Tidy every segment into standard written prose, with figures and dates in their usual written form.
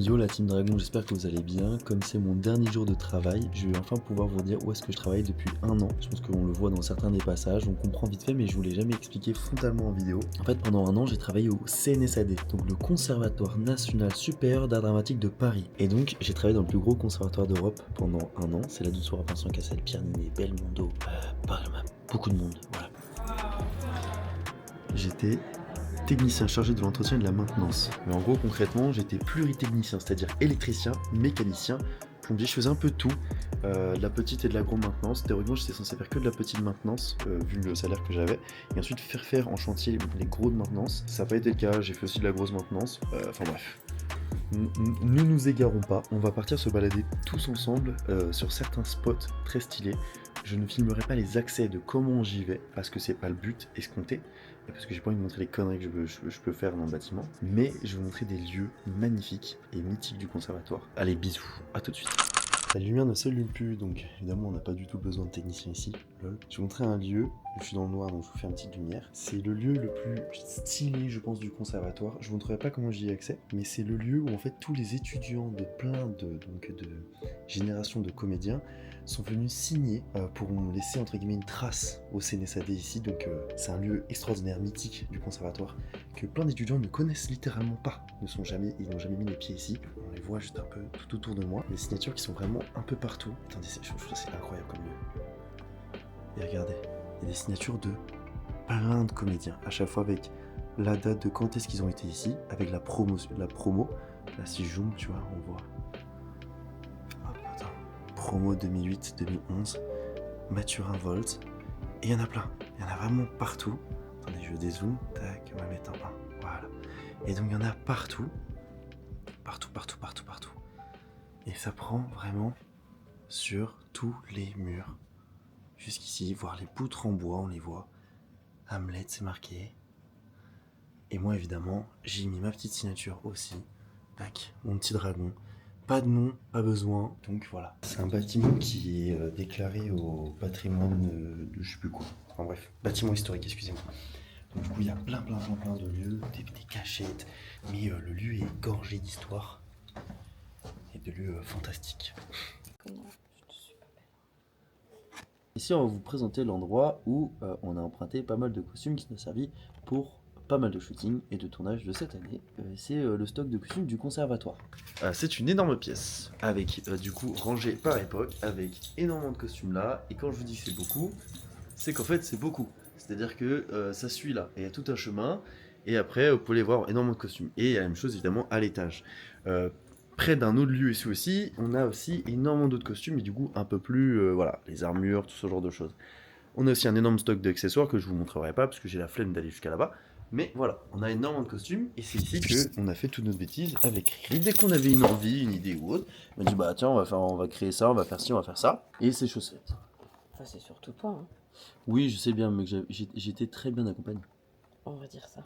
Yo la team Dragon, j'espère que vous allez bien. Comme c'est mon dernier jour de travail, je vais enfin pouvoir vous dire où est-ce que je travaille depuis un an. Je pense qu'on le voit dans certains des passages, on comprend vite fait, mais je vous l'ai jamais expliqué frontalement en vidéo. En fait, pendant un an, j'ai travaillé au CNSAD, donc le Conservatoire National Supérieur d'Art Dramatique de Paris. Et donc, j'ai travaillé dans le plus gros conservatoire d'Europe pendant un an. C'est la Douce Vincent Cassel, Pierre Niney, Belmondo, Palma, beaucoup de monde, voilà. J'étais technicien chargé de l'entretien et de la maintenance. Mais en gros, concrètement, j'étais pluritechnicien, c'est-à-dire électricien, mécanicien, plombier, je faisais un peu de tout, de la petite et de la grande maintenance. Théoriquement, j'étais censé faire que de la petite maintenance, vu le salaire que j'avais, et ensuite faire en chantier les gros de maintenance. Ça n'a pas été le cas, j'ai fait aussi de la grosse maintenance, enfin bref. Ne nous égarons pas, on va partir se balader tous ensemble sur certains spots très stylés. Je ne filmerai pas les accès de comment j'y vais, parce que c'est pas le but escompté, et parce que j'ai pas envie de montrer les conneries que je peux faire dans le bâtiment, mais je vais vous montrer des lieux magnifiques et mythiques du conservatoire. Allez, bisous, à tout de suite. La lumière ne s'allume plus, donc évidemment on n'a pas du tout besoin de technicien ici, lol. Je vais vous montrer un lieu, je suis dans le noir donc je vous fais une petite lumière. C'est le lieu le plus stylé je pense du conservatoire. Je vous montrerai pas comment j'y ai accès, mais c'est le lieu où en fait tous les étudiants de plein de générations de comédiens sont venus signer pour nous laisser entre guillemets une trace au CNSAD ici, donc c'est un lieu extraordinaire, mythique du conservatoire, que plein d'étudiants ne connaissent littéralement pas, ils n'ont jamais mis les pieds ici, on les voit juste un peu tout autour de moi, des signatures qui sont vraiment un peu partout. Attendez, je trouve que c'est incroyable comme lieu. Et regardez, il y a des signatures de plein de comédiens, à chaque fois avec la date de quand est-ce qu'ils ont été ici, avec la promo, là si je zoome, tu vois, on voit. Promo 2008-2011, Mathurin Volt, et il y en a plein, il y en a vraiment partout. Attendez, je dézoome, tac, on va mettre en 1, voilà. Et donc il y en a partout, partout. Et ça prend vraiment sur tous les murs, jusqu'ici, voir les poutres en bois, on les voit. Hamlet, c'est marqué. Et moi évidemment, j'ai mis ma petite signature aussi, tac, mon petit dragon. Pas de nom, pas besoin, donc voilà. C'est un bâtiment qui est déclaré au patrimoine de je sais plus quoi. Enfin bref, bâtiment historique, excusez-moi. Donc du coup, il y a plein de lieux, des cachettes, mais le lieu est gorgé d'histoire et de lieux fantastiques. Ici, on va vous présenter l'endroit où on a emprunté pas mal de costumes qui nous a servi pour pas mal de shooting et de tournage de cette année. C'est le stock de costumes du conservatoire. C'est une énorme pièce, avec du coup rangée par époque, avec énormément de costumes là, et quand je vous dis que c'est beaucoup, c'est qu'en fait c'est beaucoup. C'est-à-dire que ça suit là, et il y a tout un chemin, et après vous pouvez voir énormément de costumes. Et il y a la même chose évidemment à l'étage. Près d'un autre lieu ici aussi, on a aussi énormément d'autres costumes, et du coup un peu plus, voilà, les armures, tout ce genre de choses. On a aussi un énorme stock d'accessoires que je vous montrerai pas, parce que j'ai la flemme d'aller jusqu'à là-bas. Mais voilà, on a énormément de costumes, et c'est ici qu'on a fait toutes nos bêtises avec Riri. Dès qu'on avait une envie, une idée ou autre, on m'a dit bah tiens, on va créer ça, on va faire ci, on va faire ça, et c'est chose faite. Enfin, c'est surtout toi, hein. Oui, je sais bien, mais j'étais très bien accompagné. On va dire ça.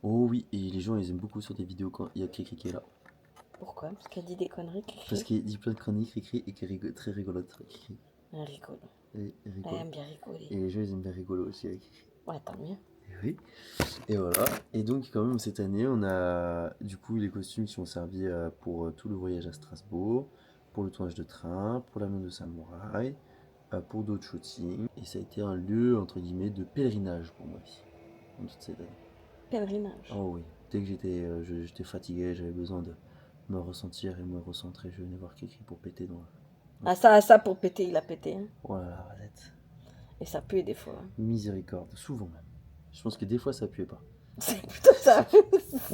Oh oui, et les gens ils aiment beaucoup sur des vidéos quand il y a Cricri qui est là. Pourquoi? Parce qu'elle dit des conneries, Cricri. Parce qu'il dit plein de chroniques Cricri et qui est très rigolote. Cricri. Elle rigole. Et rigolo. Elle aime bien rigoler. Et les gens ils aiment bien rigolo aussi avec Cricri. Ouais, tant mieux. Et oui. Et voilà. Et donc quand même cette année on a du coup les costumes qui ont servi pour tout le voyage à Strasbourg, pour le tournage de train, pour l'avion de samouraï, pour d'autres shootings. Et ça a été un lieu entre guillemets de pèlerinage pour moi ici, en toute cette année. Pèlerinage. Oh oui. Dès que j'étais fatigué, j'avais besoin de me ressentir et me recentrer, je venais voir Cricri pour péter dans la... Ah ça pour péter, il a pété. Hein. Voilà, Valette. Et ça pue des fois. Hein. Miséricorde, souvent même. Je pense que des fois ça puait pas. C'est plutôt ça.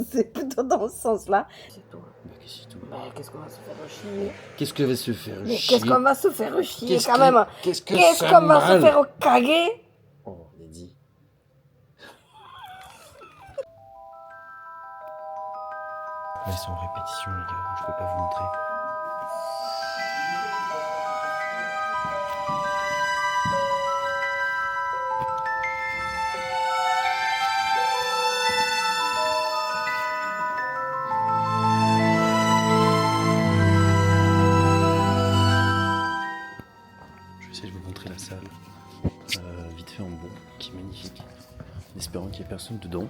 C'est plutôt dans ce sens-là. C'est toi. Bah qu'est-ce que c'est tout. Bah, qu'est-ce qu'on va se faire chier? Qu'est-ce que va se faire Mais chier? qu'est-ce qu'on va se faire chier quand même? Qu'est-ce qu'on va se faire caguer? Oh, on est dit. Là, ils sont en répétition, les gars, je peux pas vous montrer. Je vais essayer de vous montrer la salle, vite fait en bon, qui est magnifique, en espérant qu'il n'y ait personne dedans.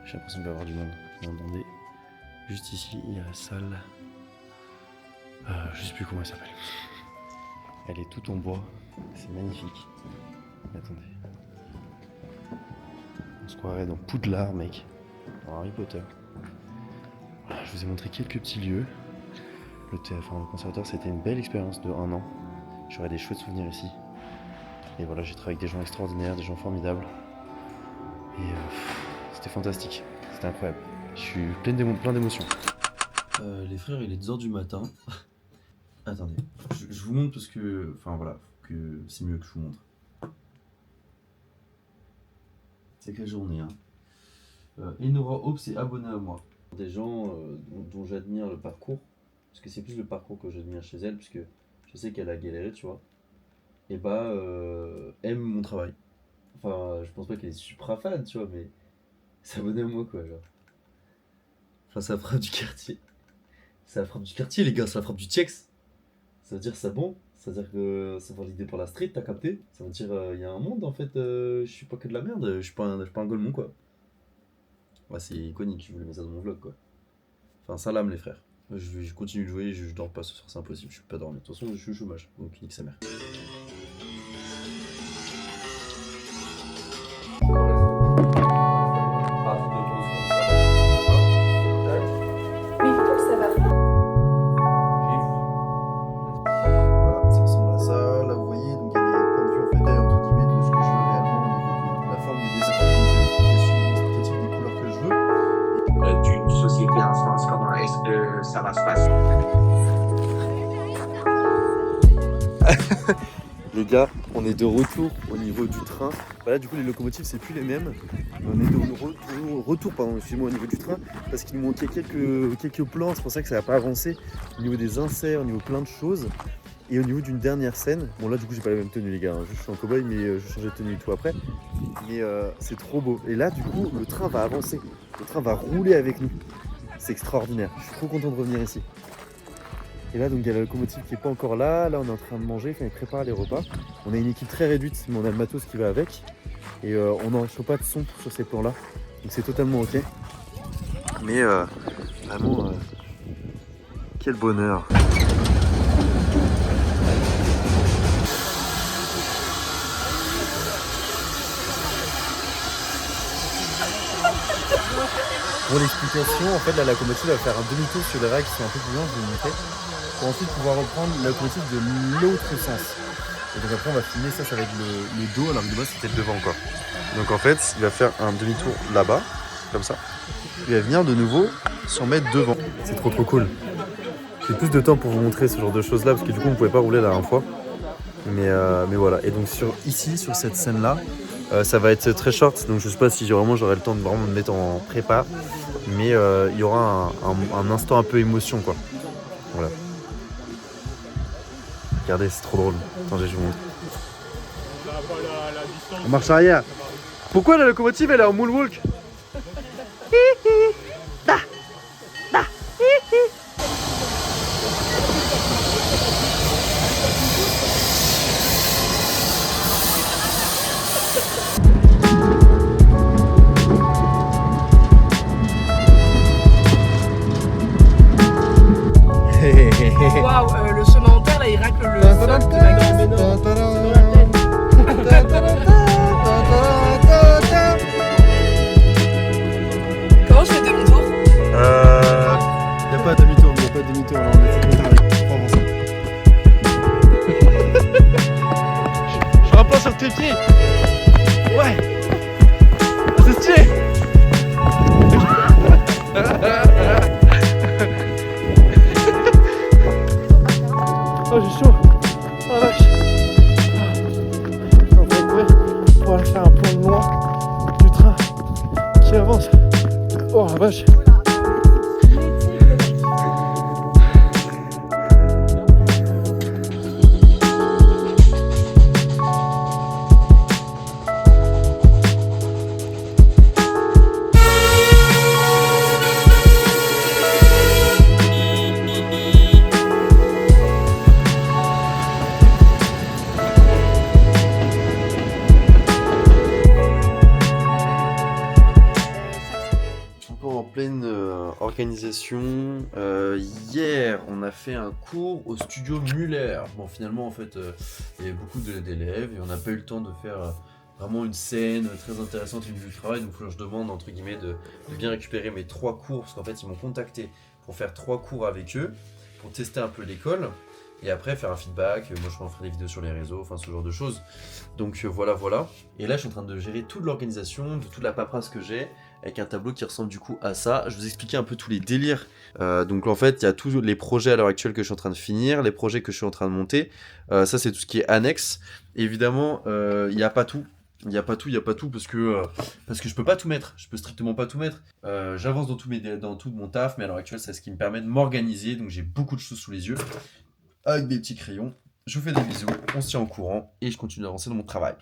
J'ai l'impression qu'il va y avoir du monde, vous entendez? Juste ici, il y a la salle. Je sais plus comment elle s'appelle. Elle est toute en bois. C'est magnifique. Attendez. On se croirait dans Poudlard, mec. Dans Harry Potter. Voilà, je vous ai montré quelques petits lieux. Le conservatoire, c'était une belle expérience de 1 an. J'aurais des chouettes souvenirs ici. Et voilà, j'ai travaillé avec des gens extraordinaires, des gens formidables. Et c'était fantastique. C'était incroyable. Je suis plein d'émotions. Les frères, il est 2h du matin. Attendez, je vous montre parce que... Enfin voilà, que c'est mieux que je vous montre. C'est quelle journée, hein. Enora Hope s'est abonnée à moi. Des gens dont j'admire le parcours. Parce que c'est plus le parcours que j'admire chez elle, puisque je sais qu'elle a galéré, tu vois. Et bah, aime mon travail. Enfin, je pense pas qu'elle est super fan, tu vois, mais s'abonner à moi, quoi, genre. Enfin, c'est la frappe du quartier. C'est la frappe du quartier, les gars, c'est la frappe du Tchex. Ça veut dire ça bon, ça veut dire que c'est validé par la street, t'as capté. Ça veut dire il y a un monde, en fait, je suis pas que de la merde, je suis pas un golemon, quoi. Ouais, c'est iconique, je voulais mettre ça dans mon vlog, quoi. Enfin, salam, les frères. Je continue de jouer, je dors pas ce soir, c'est impossible, je peux pas dormir. De toute façon, je suis au chômage, donc nique sa mère. Mais pourquoi ça va? Voilà, ça ressemble à ça. Là, vous voyez, donc il y a les points de vue en fait, entre guillemets, de ce que je veux réellement au niveau de la forme du dessin, donc l'explicatif des couleurs que je veux. D'une société en France, comment est-ce que ça va se passer? Les gars, on est de retour au niveau du train. Voilà, du coup, les locomotives, c'est plus les mêmes. On est de retour, excusez-moi, au niveau du train, parce qu'il nous manquait quelques plans. C'est pour ça que ça n'a pas avancé au niveau des inserts, au niveau plein de choses. Et au niveau d'une dernière scène, bon là du coup j'ai pas la même tenue les gars, hein. Je suis en cow-boy mais je vais changer de tenue et tout après. Mais c'est trop beau. Et là du coup le train va avancer, le train va rouler avec nous. C'est extraordinaire, je suis trop content de revenir ici. Et là donc il y a la locomotive qui est pas encore là, là on est en train de manger, enfin, ils préparent les repas. On a une équipe très réduite mais on a le matos qui va avec. Et on n'enregistre pas de son sur ces plans là, donc c'est totalement ok. Mais vraiment, quel bonheur. Pour l'explication, en fait, la locomotive va faire un demi-tour sur les rails qui sont un peu plus longs, je vais vous montrer, pour ensuite pouvoir reprendre la locomotive de l'autre sens. Et donc après, on va filmer ça, ça va être le dos, alors que de base, c'était le devant, quoi. Donc en fait, il va faire un demi-tour là-bas, comme ça. Il va venir de nouveau s'en mettre devant. C'est trop cool. J'ai plus de temps pour vous montrer ce genre de choses-là, parce que du coup, on ne pouvait pas rouler la dernière fois. Mais voilà. Et donc ici, sur cette scène-là, ça va être très short, donc je sais pas si j'aurai le temps de vraiment me mettre en prépa, mais il y aura un instant un peu émotion, quoi. Voilà. Regardez, c'est trop drôle. Attendez, je vous montre. En marche arrière. Pourquoi la locomotive elle est en moonwalk? Waouh, le chemin en terre là il racle le sol de la gare. Comment je fais demi-tour? Y'a pas de demi-tour, alors on est trop avec 3 avant ça. Je fais un plan sur tes pieds. Ouais. C'est stylé. Oh j'ai chaud. Oh vache. l'organisation. Hier, on a fait un cours au studio Muller. Bon, finalement, en fait, il y avait beaucoup d'élèves et on n'a pas eu le temps de faire vraiment une scène très intéressante, une vue de travail. Donc, je demande, entre guillemets, de bien récupérer mes 3 cours, parce qu'en fait, ils m'ont contacté pour faire 3 cours avec eux, pour tester un peu l'école. Et après faire un feedback, moi je peux en faire des vidéos sur les réseaux, enfin ce genre de choses. Donc voilà. Et là je suis en train de gérer toute l'organisation, de toute la paperasse que j'ai, avec un tableau qui ressemble du coup à ça. Je vais vous expliquer un peu tous les délires. Donc en fait il y a tous les projets à l'heure actuelle que je suis en train de finir, les projets que je suis en train de monter. Ça c'est tout ce qui est annexe. Et évidemment il n'y a pas tout. Il n'y a pas tout parce que je peux pas tout mettre, je peux strictement pas tout mettre. J'avance dans tout mon taf, mais à l'heure actuelle c'est ce qui me permet de m'organiser, donc j'ai beaucoup de choses sous les yeux. Avec des petits crayons, je vous fais des bisous, on se tient au courant et je continue d'avancer dans mon travail.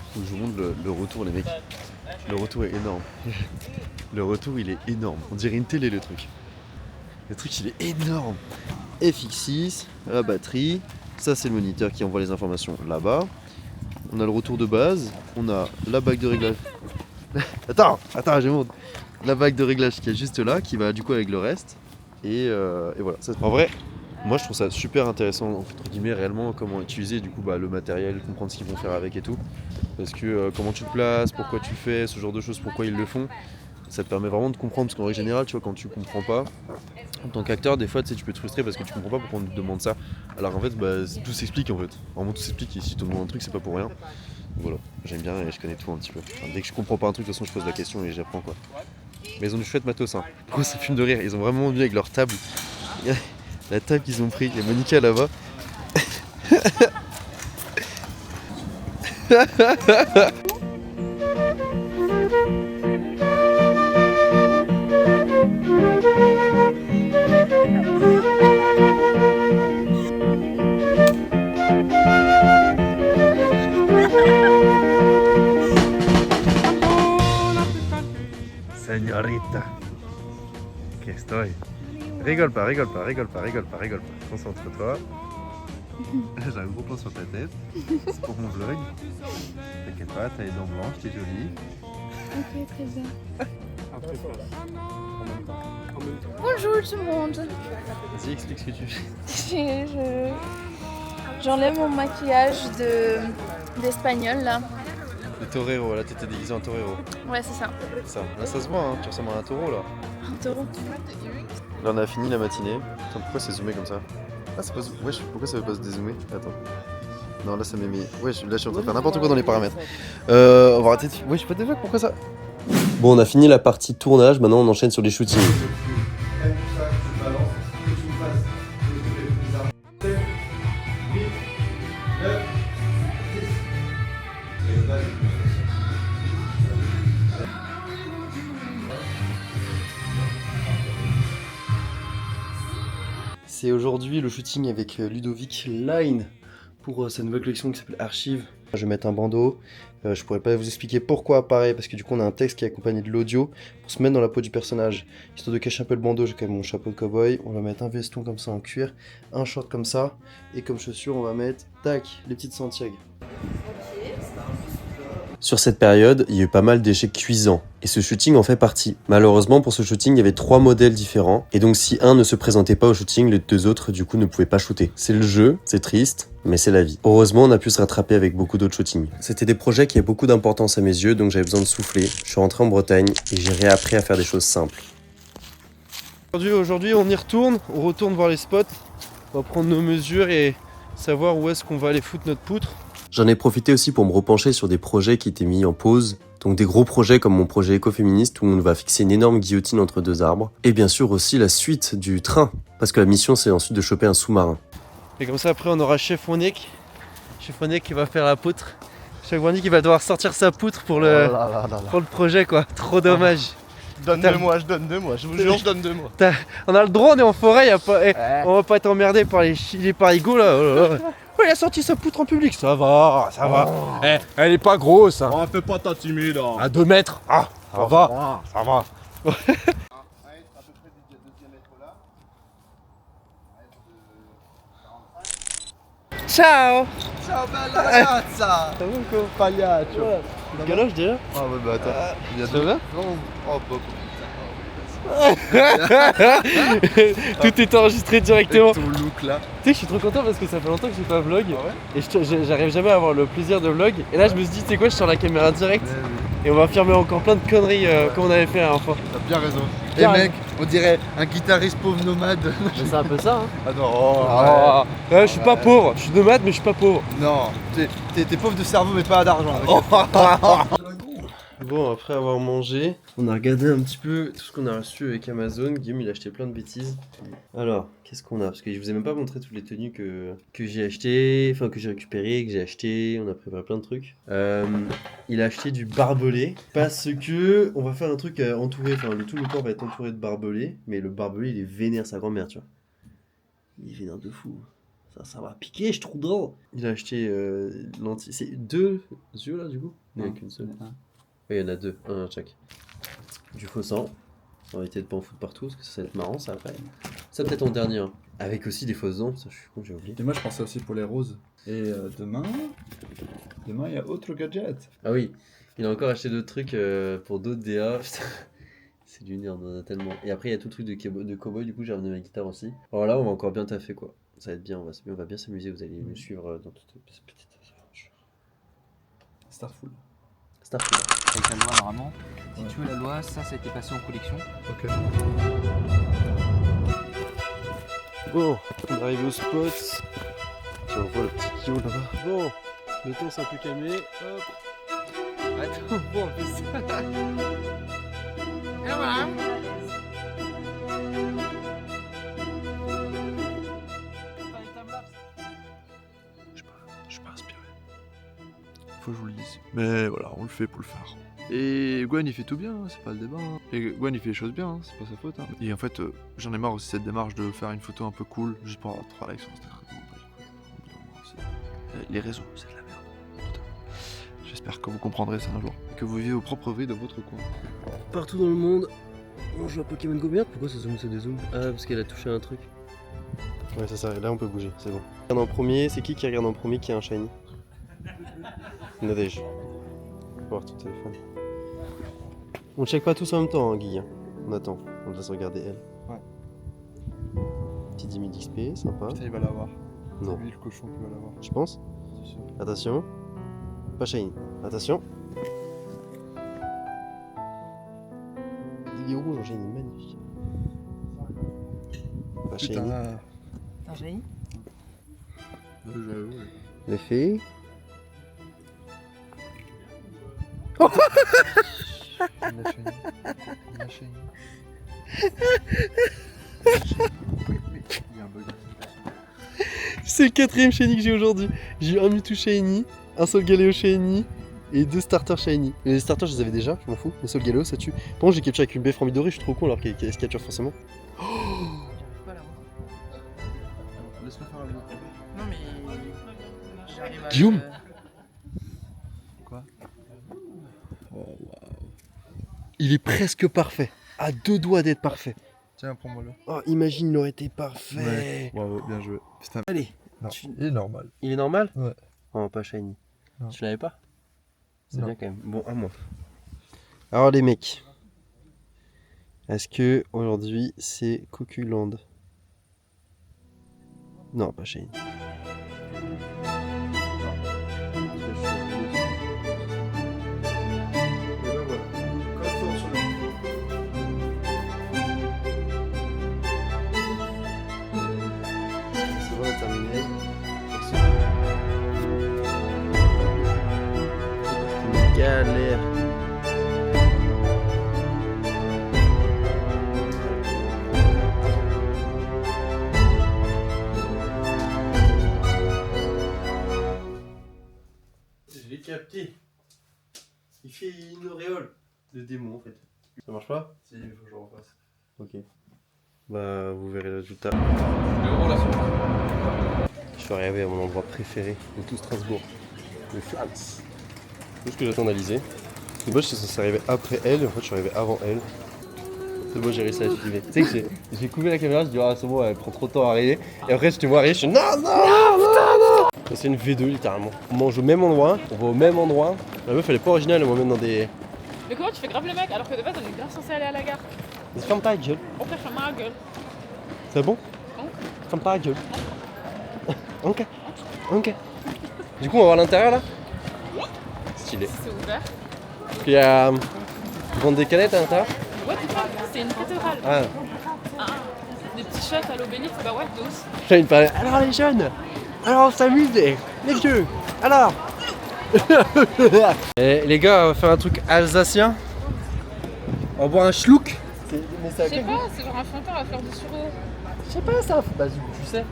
Faut que je vous montre le retour les mecs. Le retour est énorme. Le retour il est énorme. On dirait une télé le truc. Le truc il est énorme. FX6, la batterie, ça c'est le moniteur qui envoie les informations là-bas. On a le retour de base, on a la bague de réglage. Attends, je montre. La bague de réglage qui est juste là, qui va du coup avec le reste. Et voilà. En vrai, moi je trouve ça super intéressant, entre guillemets, réellement comment utiliser du coup le matériel, comprendre ce qu'ils vont faire avec et tout. Parce que comment tu le places, pourquoi tu le fais, ce genre de choses, pourquoi ils le font. Ça te permet vraiment de comprendre, parce qu'en règle générale, tu vois, quand tu comprends pas, en tant qu'acteur, des fois, tu sais, tu peux te frustrer parce que tu comprends pas pourquoi on te demande ça. Alors en fait, tout s'explique en fait. Vraiment tout s'explique, et si tu te demandes un truc, c'est pas pour rien. Voilà, j'aime bien et je connais tout un petit peu. Enfin, dès que je comprends pas un truc, de toute façon, je pose la question et j'apprends quoi. Mais ils ont du chouette matos, hein. Pourquoi ça fume de rire? Ils ont vraiment vu avec leur table. La table qu'ils ont pris, il y a Monica là-bas. Señorita, que estoy. Rigole pas. Concentre-toi. J'ai un gros plan sur ta tête. C'est pour mon vlog. T'inquiète pas, t'as les dents blanches, t'es jolie. Ok, très bien. Bonjour tout le monde. Vas-y, explique ce que tu fais. J'enlève mon maquillage d'espagnol là. Le torero, là t'étais déguisé en torero. Ouais, c'est ça. Là ça se voit, hein. Tu ressembles à un taureau là. Un taureau. Là on a fini la matinée. Attends, pourquoi c'est zoomé comme ça? Ah c'est pas zoomé. Wesh, pourquoi ça veut pas se dézoomer? Attends. Non là ça m'est mis. Wesh, là je suis en train de faire n'importe quoi dans les paramètres. On va arrêter de. Wesh, pas de vagues, pourquoi ça? Bon, on a fini la partie tournage, maintenant on enchaîne sur les shootings. C'est aujourd'hui le shooting avec Ludovic Line pour sa nouvelle collection qui s'appelle Archive. Je vais mettre un bandeau, je pourrais pas vous expliquer pourquoi pareil, parce que du coup on a un texte qui est accompagné de l'audio pour se mettre dans la peau du personnage. Histoire de cacher un peu le bandeau, j'ai quand même mon chapeau de cowboy, on va mettre un veston comme ça en cuir, un short comme ça, et comme chaussures on va mettre, tac, les petites Santiago. Sur cette période, il y a eu pas mal d'échecs cuisants, et ce shooting en fait partie. Malheureusement, pour ce shooting, il y avait 3 modèles différents, et donc si un ne se présentait pas au shooting, les 2 autres du coup ne pouvaient pas shooter. C'est le jeu, c'est triste, mais c'est la vie. Heureusement, on a pu se rattraper avec beaucoup d'autres shootings. C'était des projets qui avaient beaucoup d'importance à mes yeux, donc j'avais besoin de souffler. Je suis rentré en Bretagne, et j'ai réappris à faire des choses simples. Aujourd'hui, on y retourne, on retourne voir les spots, on va prendre nos mesures et savoir où est-ce qu'on va aller foutre notre poutre. J'en ai profité aussi pour me repencher sur des projets qui étaient mis en pause, donc des gros projets comme mon projet écoféministe où on va fixer une énorme guillotine entre 2 arbres, et bien sûr aussi la suite du train, parce que la mission c'est ensuite de choper un sous-marin. Et comme ça après on aura Chef Onek qui va faire la poutre, Chef Onek qui va devoir sortir sa poutre pour le projet quoi, trop dommage. Je donne 2 mois, je vous jure, je donne 2 mois. On a le drone et en forêt, on va pas être emmerdé par les parigots là. Oh là là. Oh, il a sorti sa poutre en public, ça va. Oh. Elle est pas grosse. Hein. On fait pas ta timide. Hein. À 2 mètres, ça va. Ciao. ciao bella ragazza. Comunque, pagliaccio. Quel âge déjà? Ah ouais, bah attends. Il y a ça deux va? ans. Oh, bah. Tout est enregistré directement. Ton look là. Tu sais que je suis trop content parce que ça fait longtemps que j'ai pas vlog. Ah ouais? Et j'arrive jamais à avoir le plaisir de vlog. Et là je me suis dit, tu sais quoi, je sors la caméra direct. Et on va filmer encore plein de conneries comme on avait fait la dernière fois. T'as bien raison. Bien Et raison. mec, on dirait un guitariste pauvre nomade. Mais c'est un peu ça, hein. Ah non, oh, Ah, ouais, je suis pas pauvre. Je suis nomade mais je suis pas pauvre. non, t'es pauvre de cerveau mais pas d'argent. Bon, après avoir mangé, on a regardé un petit peu tout ce qu'on a reçu avec Amazon. Guillaume, il a acheté plein de bêtises. Alors, qu'est-ce qu'on a? Parce que je vous ai même pas montré toutes les tenues que j'ai achetées, enfin que j'ai récupérées, que j'ai achetées. On a préparé plein de trucs. Il a acheté du barbelé parce que on va faire un truc entouré, enfin tout le corps va être entouré de barbelé. Mais le barbelé, il est vénère sa grand-mère, tu vois. Il est vénère de fou. Ça va piquer, je trouve. Il a acheté lentilles. C'est 2 yeux là, du coup? Il n'y en a qu'une seule. Il y en a 2, un à chaque. Du faux sang. On va éviter de pas en foutre partout parce que ça va être marrant ça après. Ça peut-être en dernier. Hein. Avec aussi des fausses dents, ça je suis con, j'ai oublié. Et moi je pensais aussi pour les roses. Et demain il y a autre gadget. Ah oui, il a encore acheté d'autres trucs pour d'autres DA. Putain, c'est du nerd, on en a tellement. Et après il y a tout le truc de cowboy, du coup j'ai ramené ma guitare aussi. Alors là on va encore bien taffer quoi. Ça va être bien, on va bien s'amuser, vous allez me suivre dans toute cette petite aventure. Starful. Starful. Avec la loi normalement. Si tu veux la loi, ça a été passé en collection. Ok. Bon, on arrive au spot. On voit le petit Kyo là-bas. Bon, le temps s'est un peu calmé. Hop. Attends, bon, on fait ça. Et voilà. Je suis pas inspiré. Faut que je vous le dise. Mais voilà, on le fait pour le faire. Et Gwen il fait tout bien, hein, c'est pas le débat. Hein. Et Gwen il fait les choses bien, hein, c'est pas sa faute. Hein. Et en fait, j'en ai marre aussi cette démarche de faire une photo un peu cool, juste pour avoir 3 likes sur Instagram. Les réseaux, c'est de la merde. Putain. J'espère que vous comprendrez ça un jour. Et que vous vivez vos propres vies dans votre coin. Partout dans le monde, on joue à Pokémon Go. Merde, pourquoi ça zoom, ça dézoome? Ah, parce qu'elle a touché un truc. Ouais, c'est ça, là on peut bouger, c'est bon. Regarde en premier, c'est qui regarde en premier qui a un shiny? Nadège. Faut voir ton téléphone. On check pas tous en même temps, hein, Guy. On attend, on laisse regarder elle. Ouais. Petit 10 000 XP, sympa. Putain, il va l'avoir. Non. C'est lui le cochon qui va l'avoir. Je pense. C'est sûr. Attention. Pas shiny. Attention. Il est rouge en shiny, magnifique. Pas shiny. Putain. Un génie. J'avoue. Les filles. C'est le 4ème shiny que j'ai aujourd'hui. J'ai eu un Mewtwo shiny, un Solgaleo shiny et 2 starters shiny. Les starters je les avais déjà, je m'en fous. Les Solgaleo ça tue. Par contre j'ai capturé avec une baie formidorée, je suis trop con alors qu'elle se capture forcément. Laisse-le faire avec. Non mais. J'arrive à. Guillaume. Quoi? Oh waouh. Il est presque parfait. À 2 doigts d'être parfait. Tiens, prends-moi-le. Oh imagine il aurait été parfait. Bravo, bien joué. Putain. Allez. Non, il est normal. Il est normal? Ouais. Oh pas shiny. Non. Tu l'avais pas? C'est Non. bien quand même. Bon, à moi. Alors les mecs. Est-ce que aujourd'hui c'est Coculand? Non, pas shiny. C'est bon, on a terminé. Une galère. Je l'ai capté. Il fait une auréole de démon en fait. Ça marche pas? Si, il faut que je refasse. Ok. Bah vous verrez le résultat. Je suis arrivé à mon endroit préféré de tout Strasbourg. Le Flams. Tout ce que j'attends d'Alizée. Parce que moi je suis censé arriver après elle, en fait je suis arrivé avant elle. C'est bon, j'ai réussi à la suivre. Tu sais que j'ai coupé la caméra, je dis ah c'est bon, elle prend trop de temps à arriver. Et après je te vois arriver, je suis non, non, non, non, non. C'est une V2 littéralement. On mange au même endroit, on va au même endroit. La meuf elle est pas originale, elle m'emmène dans des... Mais comment tu fais grave le mec alors que de base on est bien censé aller à la gare? Mais ferme ta gueule. On fait fermer la gueule. C'est bon? Non. Ferme ta gueule. Ok. Ok. Du coup on va voir l'intérieur là? Stylé. C'est ouvert. Parce qu'il y a... Ils vendent des canettes à l'intérieur? Ouais, c'est une cathédrale. Ah. Des petits shots à l'eau bénite, bah ouais, de ouf. Putain, il me parlait. Alors les jeunes, alors on s'amuse les vieux, alors. Et les gars, on va faire un truc alsacien. On va boire un schluck. Je sais pas, c'est genre un fantôme à faire du sureau. Je sais pas ça, bah tu sais.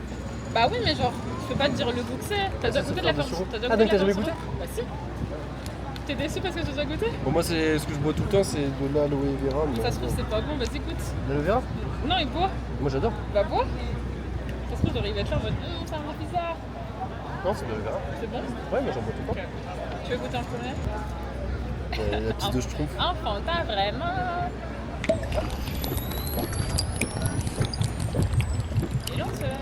Bah oui, mais genre, je peux pas te dire le goût que c'est. T'as déjà goûté de la faire du fleur sureau. T'as déjà Ah, goûté donc de t'as la jamais fleur goûté? Bah si. T'es déçu parce que j'ai déjà goûté? Bon moi c'est ce que je bois tout le temps, c'est de l'aloe vera. Ça se trouve c'est pas bon, vas-y goûte. L'aloe vera? Non, il boit. Moi j'adore. Bah bois. Ça se trouve j'aurais être là en mode, ça rend bizarre. Non c'est de l'aloe vera. C'est bon? Ouais mais j'en bois tout le temps. Tu veux goûter un premier? La petite de schtroumpf. Un fanta vraiment. Et là, c'est...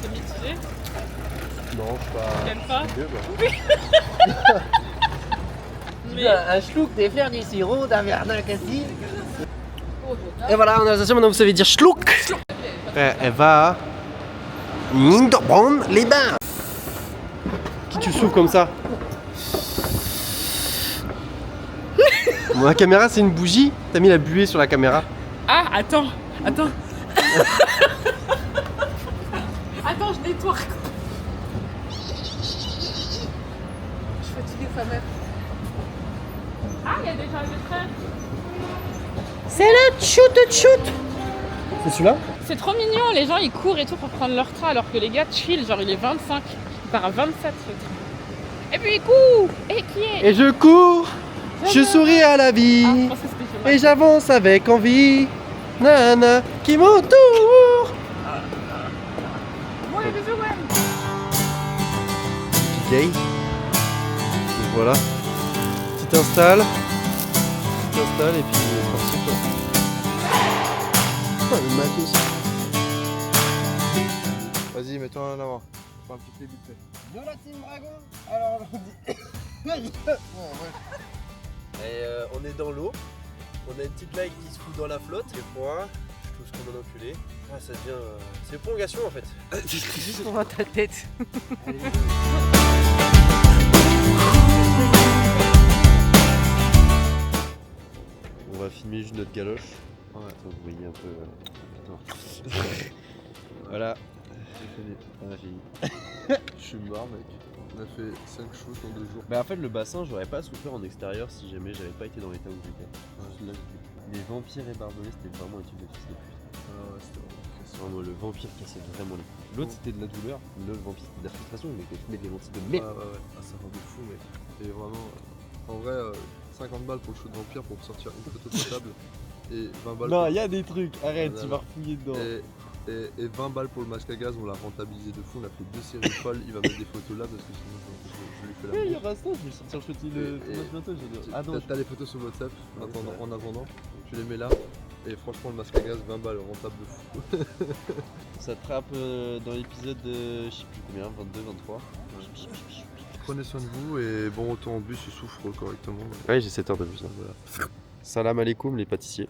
C'est mitigé? Non, je sais pas. T'aimes pas? Mieux, Mais... Un schluck des fleurs du sirop d'un Verdun Cassis. Et voilà, en Alsacien maintenant vous savez dire schluck. Elle va à Niederbronn les bains. Qui tu souffles comme ça? Bon, la caméra c'est une bougie. T'as mis la buée sur la caméra. Ah, attends. Attends, je nettoie. Je suis fatiguée, sa mère. Ah, il y a déjà des frères. C'est le tchout. C'est celui-là? C'est trop mignon, les gens ils courent et tout pour prendre leur train alors que les gars chill, genre il est 25, il part à 27 le train. Et puis il court. Et qui est? Et je cours, je souris à la vie. Ah, je pense que c'était fait mal. Et j'avance avec envie. Nana, qui m'entoure. Bon les bisous, ouais. Gay. Voilà. Tu t'installes. Tu t'installes et puis c'est parti quoi. Oh, le matos. Vas-y, mets-toi en avant. Fais un petit clip vite fait. De la team Dragon. Alors on dit. Et on est dans l'eau. On a une petite blague qui se fout dans la flotte. Et point. Je trouve qu'on en enculé. Ah, ça devient. C'est prolongation en fait. Juste dans ta tête. On va filmer juste notre galoche. Ouais, attends, vous voyez un peu. Voilà. On a fini. Je suis mort, mec. On a fait 5 shoots en 2 jours. Bah en fait le bassin j'aurais pas souffert en extérieur si jamais j'avais pas été dans l'état où j'étais. Les vampires et barbelés c'était vraiment un truc de fils de pute. Ah ouais, c'était vraiment C'est vraiment le vampire cassait vraiment les couilles. L'autre c'était de la douleur, le vampire c'était de la frustration, mais que tu mets des lentilles de merde. ouais. Ah, ça rend de fou, mec. Et vraiment, en vrai, 50 balles pour le shoot de vampire pour sortir une photo potable. Et 20 balles Non, pour... il y a des trucs, arrête, Non, tu non. vas refouiller dedans. Et 20 balles pour le masque à gaz, on l'a rentabilisé de fou. On a fait 2 séries folles. Il va mettre des photos là parce que sinon je lui fais la Il y bouffe. aura ça, je vais sortir le shooting de tournage bientôt. Ah non, T'as les photos sur WhatsApp en attendant, tu les mets là. Et franchement, le masque à gaz, 20 balles, rentable de fou. ça trappe dans l'épisode je sais plus combien, 22, 23. Prenez soin de vous et bon retour en bus, il souffre correctement. Ouais, j'ai 7 heures de bus là. Voilà. Salam alaikum les pâtissiers.